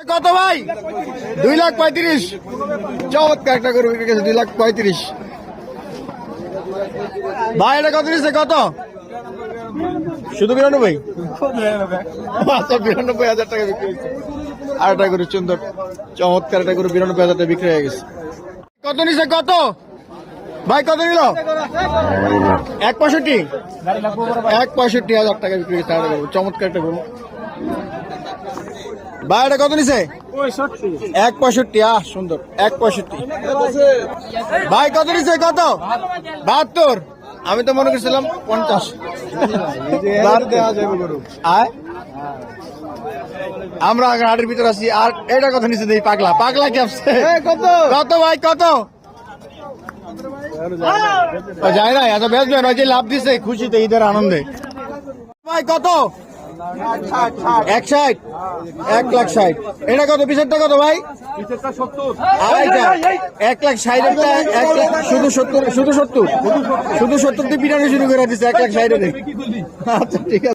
কত ভাই? 2,35,000। চমৎকার একটা গরু বিক্রি গেছে 2,35,000। ভাই এটা কত নিচ্ছে? কত? শুধু 92? আচ্ছা, 92,000 টাকা বিক্রি হয়েছে। আর একটা গরু সুন্দর চমৎকার একটা গরু 92,000 টাকা বিক্রি হয়ে গেছে। কত নিচ্ছে? কত ভাই? কত নিল? 165? 165,000 টাকা বিক্রি হয়েছে। চমৎকার একটা গরু ভাই। এটা কত নিছে? 165। সুন্দর 165 ভাই। কত নিছে? কত? 72? আমি তো মনে করছিলাম 50। আমরা হাটের ভিতরে আছি। আর এটা কত নিচে দেখি? পাগলা পাগলা কি আসছে? কত ভাই? কত যায় না? এত বেচবেন? ওই যে লাভ দিছে খুশিতে, ঈদের আনন্দে। ভাই কত? 160? 1,60,000। এটা কত? পিছেরটা কত ভাই? 1,60,000। শুধু 70 দিয়ে পিটানো শুরু করে দিচ্ছে। 1,60,000। আচ্ছা ঠিক আছে।